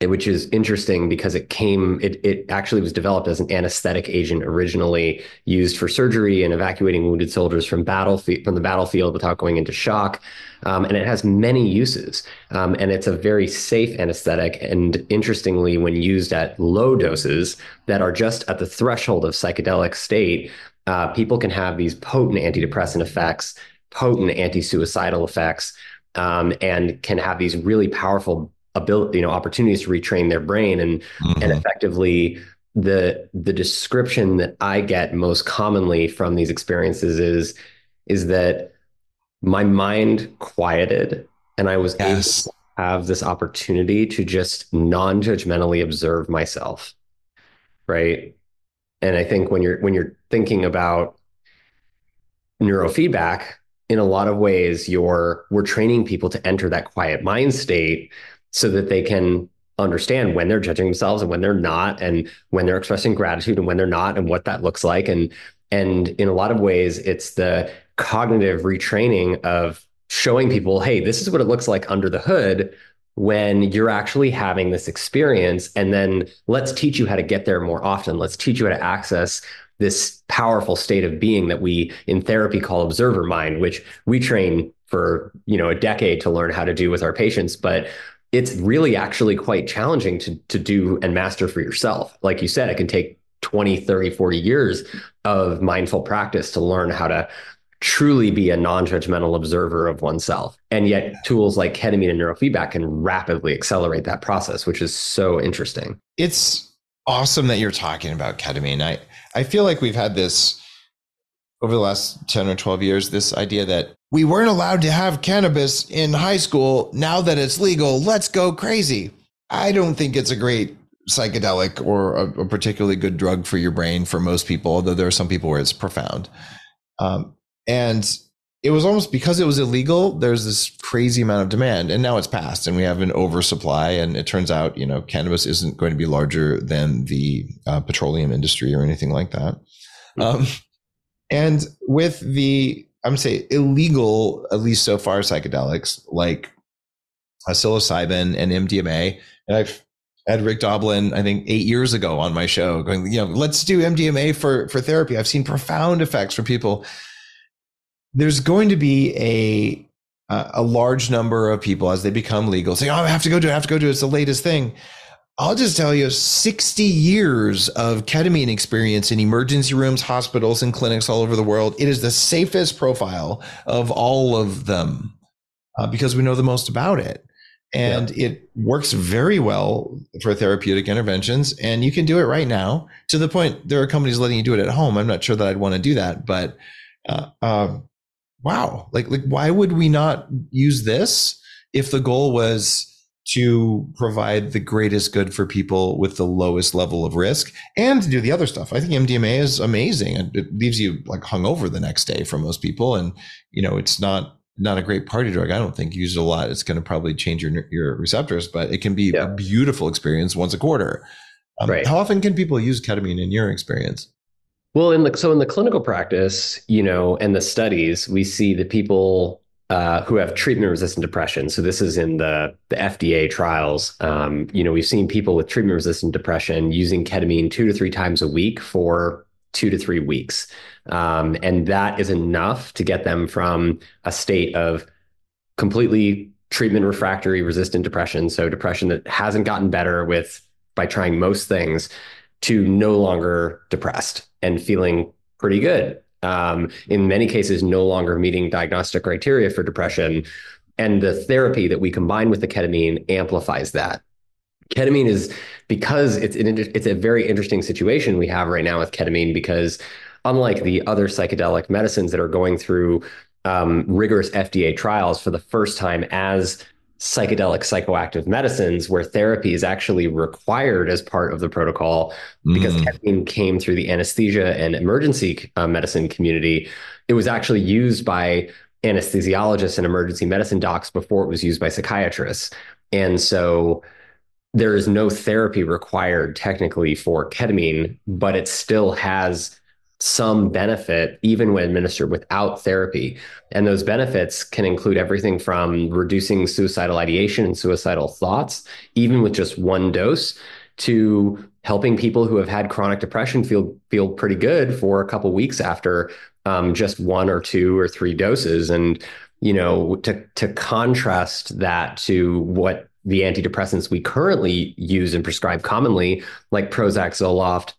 Which is interesting because it actually was developed as an anesthetic agent originally, used for surgery and evacuating wounded soldiers from the battlefield without going into shock. And it has many uses. And it's a very safe anesthetic. And interestingly, when used at low doses that are just at the threshold of psychedelic state, people can have these potent antidepressant effects, potent anti-suicidal effects, and can have these really powerful opportunities to retrain their brain. And effectively the description that I get most commonly from these experiences is that my mind quieted and I was able to have this opportunity to just non-judgmentally observe myself. Right. And I think when you're thinking about neurofeedback, in a lot of ways, we're training people to enter that quiet mind state so that they can understand when they're judging themselves and when they're not, and when they're expressing gratitude and when they're not, and what that looks like. And in a lot of ways, it's the cognitive retraining of showing people, hey, this is what it looks like under the hood when you're actually having this experience, and then let's teach you how to get there more often. Let's teach you how to access this powerful state of being that we in therapy call observer mind, which we train for, a decade to learn how to do with our patients. But it's really actually quite challenging to do and master for yourself. Like you said, it can take 20, 30, 40 years of mindful practice to learn how to truly be a non-judgmental observer of oneself. And yet tools like ketamine and neurofeedback can rapidly accelerate that process, which is so interesting. It's awesome that you're talking about ketamine. I feel like we've had this over the last 10 or 12 years, this idea that we weren't allowed to have cannabis in high school. Now that it's legal, let's go crazy. I don't think it's a great psychedelic or a particularly good drug for your brain for most people, although there are some people where it's profound. And it was almost because it was illegal, there's this crazy amount of demand, and now it's passed and we have an oversupply. And it turns out, cannabis isn't going to be larger than the petroleum industry or anything like that. And with the, I'm going to say illegal, at least so far, psychedelics like psilocybin and MDMA, and I've had Rick Doblin, I think 8 years ago on my show going, let's do MDMA for therapy. I've seen profound effects for people. There's going to be a large number of people as they become legal saying, I have to go do it. It's the latest thing. I'll just tell you, 60 years of ketamine experience in emergency rooms, hospitals, and clinics all over the world. It is the safest profile of all of them because we know the most about it. And it works very well for therapeutic interventions. And you can do it right now, to the point there are companies letting you do it at home. I'm not sure that I'd want to do that, but wow, like why would we not use this if the goal was to provide the greatest good for people with the lowest level of risk and to do the other stuff? I think MDMA is amazing. It leaves you like hungover the next day for most people. And, it's not a great party drug. I don't think used a lot. It's going to probably change your receptors, but it can be a beautiful experience once a quarter. Right. How often can people use ketamine in your experience? Well, in the clinical practice, and the studies, we see the people who have treatment-resistant depression. So this is in the FDA trials. We've seen people with treatment-resistant depression using ketamine 2 to 3 times a week for 2 to 3 weeks. And that is enough to get them from a state of completely treatment refractory resistant depression, so depression that hasn't gotten better by trying most things, to no longer depressed and feeling pretty good. In many cases, no longer meeting diagnostic criteria for depression. And the therapy that we combine with the ketamine amplifies that. Ketamine is, because it's a very interesting situation we have right now with ketamine, because unlike the other psychedelic medicines that are going through rigorous FDA trials for the first time as psychedelic psychoactive medicines, where therapy is actually required as part of the protocol, because ketamine came through the anesthesia and emergency medicine community. It was actually used by anesthesiologists and emergency medicine docs before it was used by psychiatrists. And so there is no therapy required technically for ketamine, but it still has some benefit even when administered without therapy. And those benefits can include everything from reducing suicidal ideation and suicidal thoughts, even with just one dose, to helping people who have had chronic depression feel pretty good for a couple weeks after just 1 or 2 or 3 doses. And, to contrast that to what the antidepressants we currently use and prescribe commonly, like Prozac, Zoloft,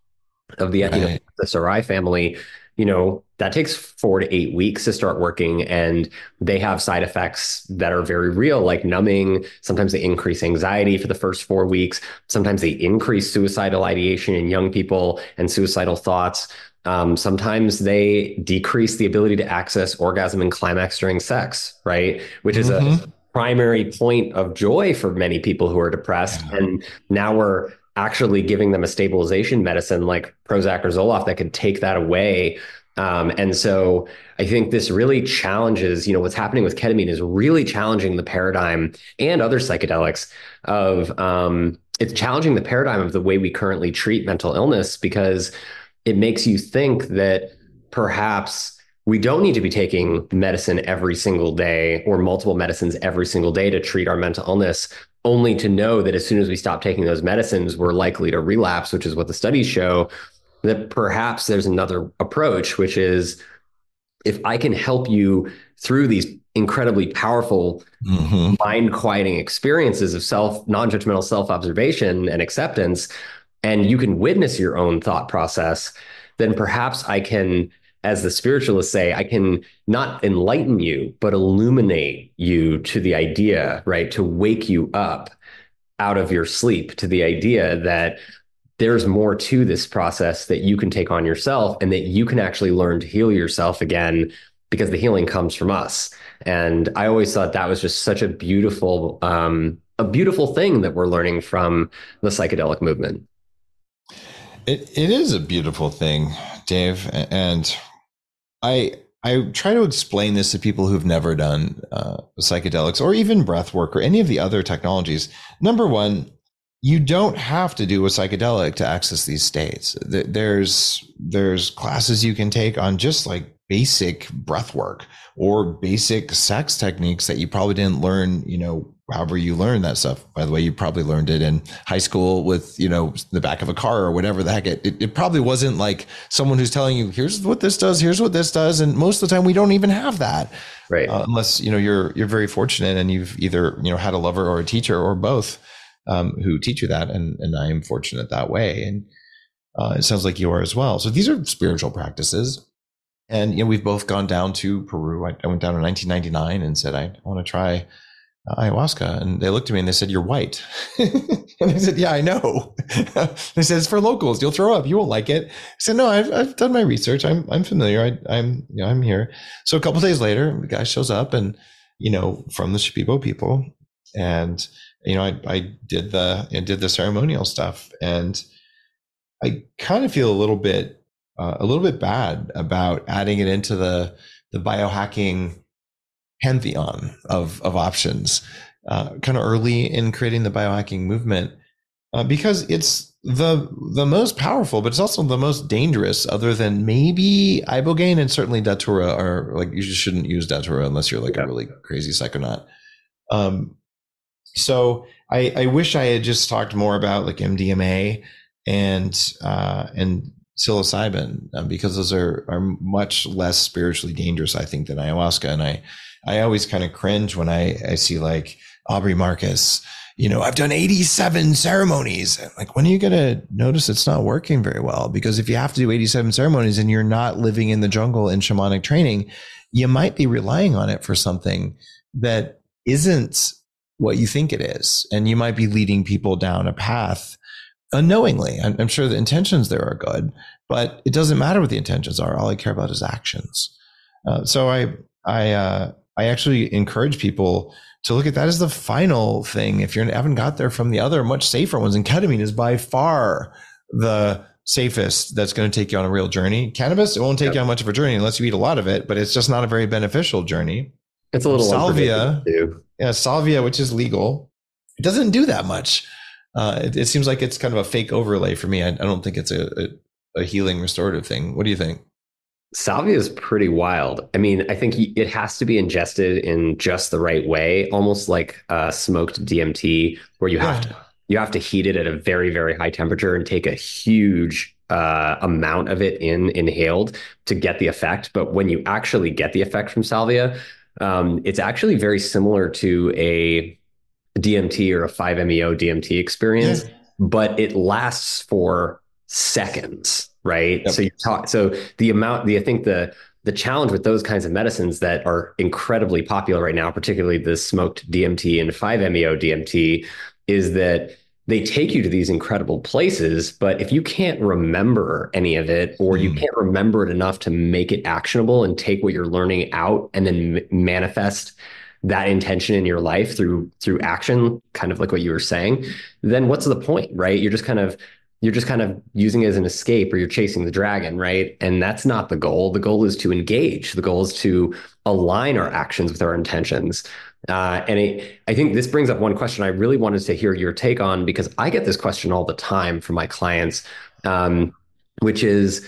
of the SRI family, that takes 4 to 8 weeks to start working. And they have side effects that are very real, like numbing. Sometimes they increase anxiety for the first 4 weeks. Sometimes they increase suicidal ideation in young people and suicidal thoughts. Sometimes they decrease the ability to access orgasm and climax during sex, right? Which is a primary point of joy for many people who are depressed. And now we're actually giving them a stabilization medicine like Prozac or Zoloft that could take that away. And so I think this really challenges, what's happening with ketamine is really challenging the paradigm, and other psychedelics it's challenging the paradigm of the way we currently treat mental illness, because it makes you think that perhaps we don't need to be taking medicine every single day or multiple medicines every single day to treat our mental illness, only to know that as soon as we stop taking those medicines, we're likely to relapse, which is what the studies show. That perhaps there's another approach, which is if I can help you through these incredibly powerful mind quieting experiences of non-judgmental self-observation and acceptance, and you can witness your own thought process, then perhaps I can, as the spiritualists say, I can not enlighten you, but illuminate you to the idea, right? To wake you up out of your sleep to the idea that there's more to this process that you can take on yourself and that you can actually learn to heal yourself again, because the healing comes from us. And I always thought that was just such a beautiful thing that we're learning from the psychedelic movement. It is a beautiful thing, Dave. And I try to explain this to people who've never done psychedelics or even breath work or any of the other technologies. Number one, you don't have to do a psychedelic to access these states. There's classes you can take on just like basic breath work or basic sex techniques that you probably didn't learn, however you learned that stuff. By the way, you probably learned it in high school with, the back of a car or whatever the heck. It probably wasn't like someone who's telling you, here's what this does, here's what this does. And most of the time we don't even have that. Right. Unless, you're very fortunate and you've either, had a lover or a teacher or both. Who teach you that, and I am fortunate that way, and it sounds like you are as well. So these are spiritual practices, and we've both gone down to Peru. I went down in 1999 and said I want to try ayahuasca, and they looked at me and they said, "You're white," and I said, "Yeah, I know." They said, "It's for locals. You'll throw up. You won't like it." I said, "No, I've done my research. I'm familiar. I'm here." So a couple of days later, the guy shows up, and from the Shipibo people, and I did the ceremonial stuff, and I kind of feel a little bit bad about adding it into the biohacking pantheon of options, kind of early in creating the biohacking movement, because it's the most powerful, but it's also the most dangerous, other than maybe ibogaine, and certainly datura are like, you just shouldn't use datura unless you're like a really crazy psychonaut. So I wish I had just talked more about like MDMA and psilocybin, because those are much less spiritually dangerous, I think, than ayahuasca. And I always kind of cringe when I see like Aubrey Marcus, I've done 87 ceremonies. Like, when are you going to notice it's not working very well? Because if you have to do 87 ceremonies and you're not living in the jungle in shamanic training, you might be relying on it for something that isn't what you think it is. And you might be leading people down a path unknowingly. I'm sure the intentions there are good, but it doesn't matter what the intentions are. All I care about is actions. So I actually encourage people to look at that as the final thing. If you haven't got there from the other much safer ones, and ketamine is by far the safest that's going to take you on a real journey. Cannabis, it won't take you on much of a journey unless you eat a lot of it, but it's just not a very beneficial journey. It's a little salvia too. Yeah, salvia, which is legal, it doesn't do that much. It seems like it's kind of a fake overlay for me. I don't think it's a healing restorative thing. What do you think? Salvia is pretty wild. I mean, I think it has to be ingested in just the right way, almost like smoked DMT, where you have to heat it at a very, very high temperature and take a huge amount of it inhaled to get the effect. But when you actually get the effect from salvia, it's actually very similar to a DMT or a 5-MeO DMT experience, but it lasts for seconds, right? Yep. So I think the challenge with those kinds of medicines that are incredibly popular right now, particularly the smoked DMT and 5-MeO DMT, is that they take you to these incredible places, but if you can't remember any of it, or you can't remember it enough to make it actionable and take what you're learning out and then manifest that intention in your life through action, kind of like what you were saying, then what's the point, right? You're just kind of using it as an escape, or you're chasing the dragon, right? And that's not the goal. The goal is to engage. The goal is to align our actions with our intentions. I think this brings up one question I really wanted to hear your take on, because I get this question all the time from my clients, which is,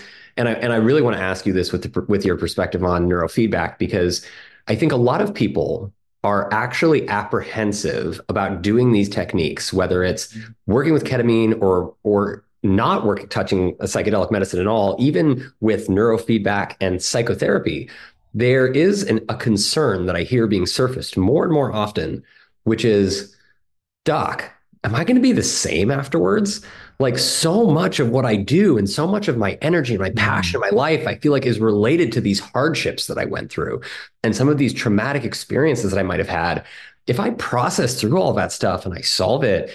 I really want to ask you this with your perspective on neurofeedback, because I think a lot of people are actually apprehensive about doing these techniques, whether it's working with ketamine or not touching a psychedelic medicine at all, even with neurofeedback and psychotherapy. There is a concern that I hear being surfaced more and more often, which is, Doc, am I going to be the same afterwards? Like, so much of what I do and so much of my energy and my passion in my life, I feel like is related to these hardships that I went through and some of these traumatic experiences that I might have had. If I process through all that stuff and I solve it,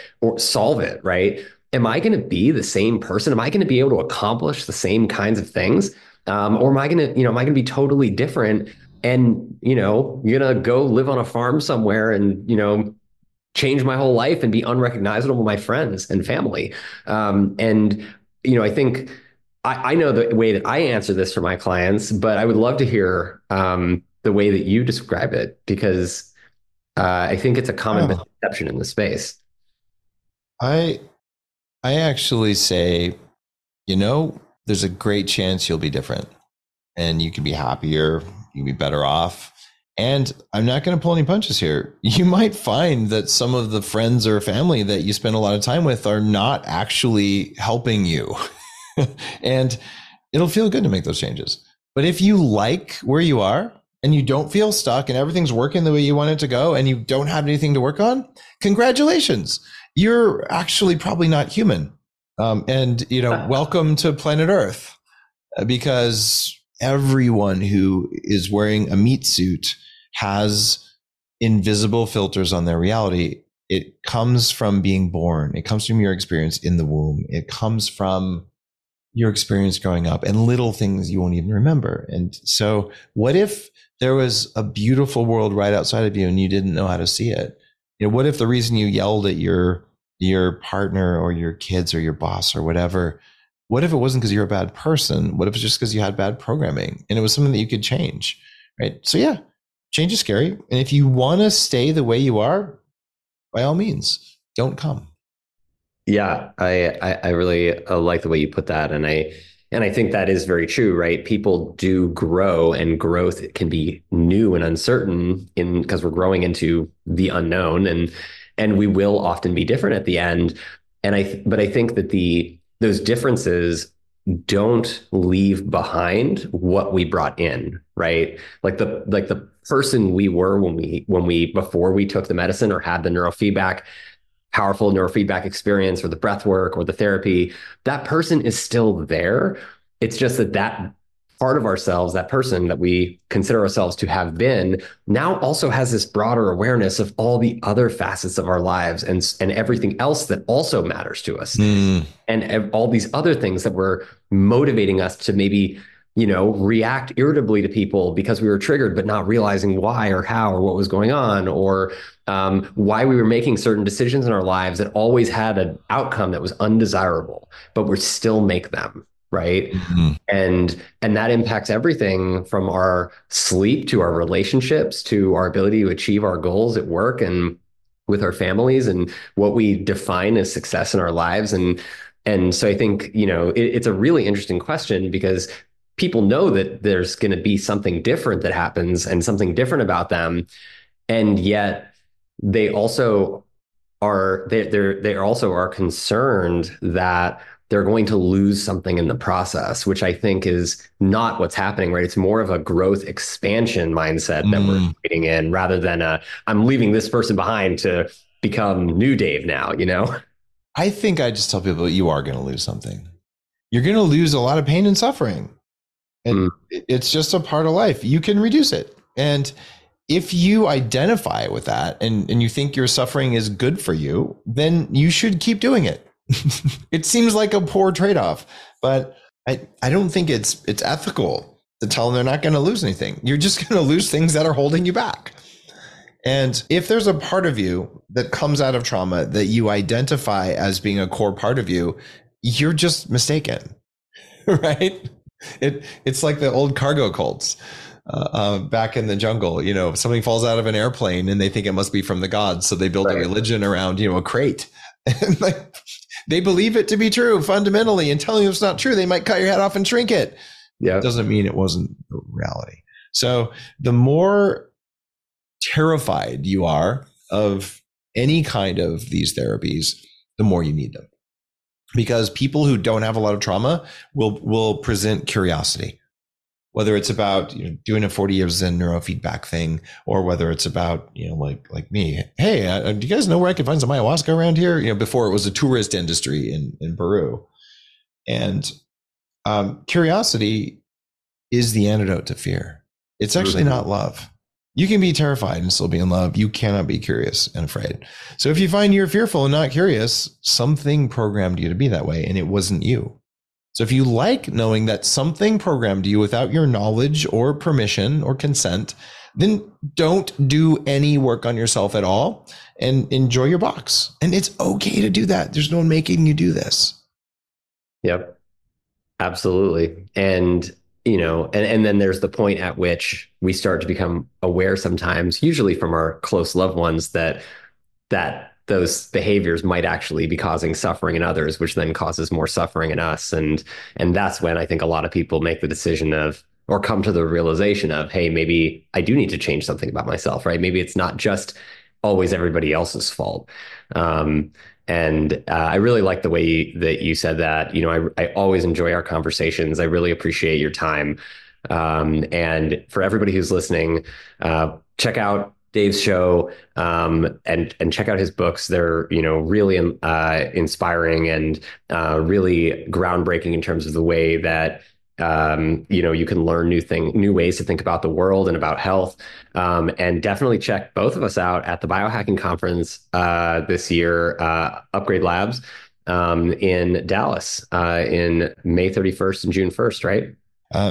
right? Am I going to be the same person? Am I going to be able to accomplish the same kinds of things? Or am I going to be totally different? And, you're going to go live on a farm somewhere and, change my whole life and be unrecognizable to my friends and family. I think I know the way that I answer this for my clients, but I would love to hear the way that you describe it, because I think it's a common misconception in the space. I actually say, there's a great chance you'll be different and you can be happier, you can be better off. And I'm not going to pull any punches here. You might find that some of the friends or family that you spend a lot of time with are not actually helping you. And it'll feel good to make those changes. But if you like where you are and you don't feel stuck and everything's working the way you want it to go and you don't have anything to work on, congratulations. You're actually probably not human. Welcome to planet Earth, because everyone who is wearing a meat suit has invisible filters on their reality. It comes from being born. It comes from your experience in the womb. It comes from your experience growing up and little things you won't even remember. And so what if there was a beautiful world right outside of you and you didn't know how to see it? What if the reason you yelled at your partner or your kids or your boss or whatever, what if it wasn't because you're a bad person? What if it's just because you had bad programming and it was something that you could change, right? So yeah, change is scary. And if you want to stay the way you are, by all means, don't come. Yeah, I really like the way you put that. And I think that is very true, right? People do grow, and growth can be new and uncertain because we're growing into the unknown, and we will often be different at the end. But I think that those differences don't leave behind what we brought in, right? Like the person we were before we took the medicine or had the powerful neurofeedback experience or the breath work or the therapy, that person is still there. It's just that part of ourselves, that person that we consider ourselves to have been, now also has this broader awareness of all the other facets of our lives and everything else that also matters to us. And all these other things that were motivating us to maybe, react irritably to people because we were triggered, but not realizing why or how or what was going on, or why we were making certain decisions in our lives that always had an outcome that was undesirable, but we still make them. Right. Mm-hmm. And that impacts everything from our sleep to our relationships to our ability to achieve our goals at work and with our families and what we define as success in our lives. And so I think, it's a really interesting question, because people know that there's going to be something different that happens and something different about them. And yet they also are concerned that they're going to lose something in the process, which I think is not what's happening, right? It's more of a growth expansion mindset that we're creating in, rather than I'm leaving this person behind to become new Dave now, I think I just tell people you are going to lose something. You're going to lose a lot of pain and suffering. And it's just a part of life. You can reduce it. And if you identify with that and you think your suffering is good for you, then you should keep doing it. It seems like a poor trade-off, but I don't think it's ethical to tell them they're not going to lose anything. You're just going to lose things that are holding you back. And if there's a part of you that comes out of trauma that you identify as being a core part of you, you're just mistaken, right? It's like the old cargo cults back in the jungle. If something falls out of an airplane and they think it must be from the gods, so they build a religion around a crate. And they believe it to be true fundamentally, and telling you it's not true, they might cut your head off and shrink it. Yeah. It doesn't mean it wasn't the reality. So the more terrified you are of any kind of these therapies, the more you need them. Because people who don't have a lot of trauma will present curiosity, whether it's about doing a 40 years Zen neurofeedback thing, or whether it's about like me. Hey, do you guys know where I can find some ayahuasca around here? Before it was a tourist industry in Peru, and curiosity is the antidote to fear. It's actually not love. You can be terrified and still be in love. You cannot be curious and afraid. So if you find you're fearful and not curious, something programmed you to be that way, and it wasn't you. So if you like knowing that something programmed you without your knowledge or permission or consent, then don't do any work on yourself at all and enjoy your box. And it's okay to do that. There's no one making you do this. Yep, absolutely. And and then there's the point at which we start to become aware sometimes, usually from our close loved ones, that those behaviors might actually be causing suffering in others, which then causes more suffering in us. And that's when I think a lot of people make the decision of, or come to the realization of, hey, maybe I do need to change something about myself, right? Maybe it's not just always everybody else's fault. And I really like the way that you said that. I always enjoy our conversations. I really appreciate your time. And for everybody who's listening, check out Dave's show and check out his books. They're really inspiring and really groundbreaking in terms of the way that you can learn new ways to think about the world and about health. And definitely check both of us out at the biohacking conference this year, Upgrade Labs, in Dallas, in May 31st and June 1st, right?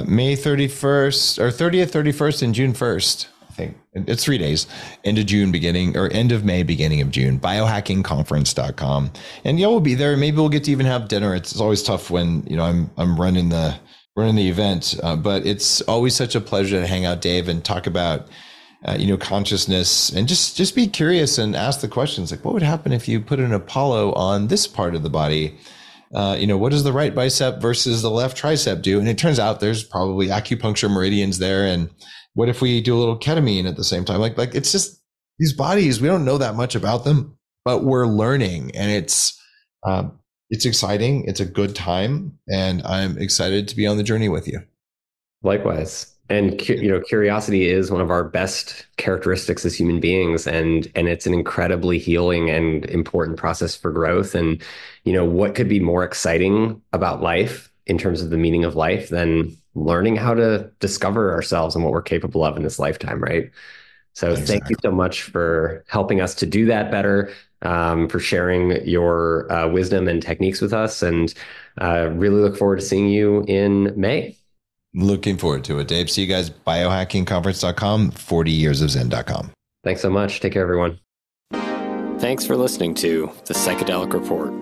May 31st or 30th, 31st and June 1st. I think it's 3 days, end of June, end of May, beginning of June, biohackingconference.com. And we'll be there. Maybe we'll get to even have dinner. It's always tough when, I'm running the event, but it's always such a pleasure to hang out, Dave, and talk about, consciousness, and just be curious and ask the questions like, what would happen if you put an Apollo on this part of the body? What does the right bicep versus the left tricep do? And it turns out there's probably acupuncture meridians there. And what if we do a little ketamine at the same time? Like it's just these bodies, we don't know that much about them, but we're learning, and it's exciting. It's a good time, and I'm excited to be on the journey with you. Likewise. And curiosity is one of our best characteristics as human beings, and it's an incredibly healing and important process for growth. And what could be more exciting about life in terms of the meaning of life than learning how to discover ourselves and what we're capable of in this lifetime, right? So Exactly. Thank you so much for helping us to do that better, for sharing your wisdom and techniques with us, and really look forward to seeing you in May. Looking forward to it, Dave. See you guys, biohackingconference.com, 40yearsofzen.com. Thanks so much. Take care, everyone. Thanks for listening to The Psychedelic Report.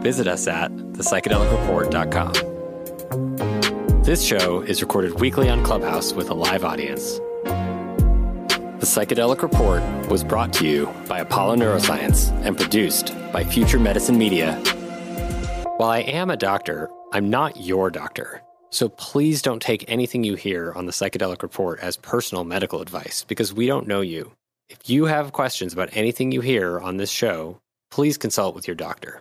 Visit us at thepsychedelicreport.com. This show is recorded weekly on Clubhouse with a live audience. The Psychedelic Report was brought to you by Apollo Neuroscience and produced by Future Medicine Media. While I am a doctor, I'm not your doctor. So please don't take anything you hear on the Psychedelic Report as personal medical advice, because we don't know you. If you have questions about anything you hear on this show, please consult with your doctor.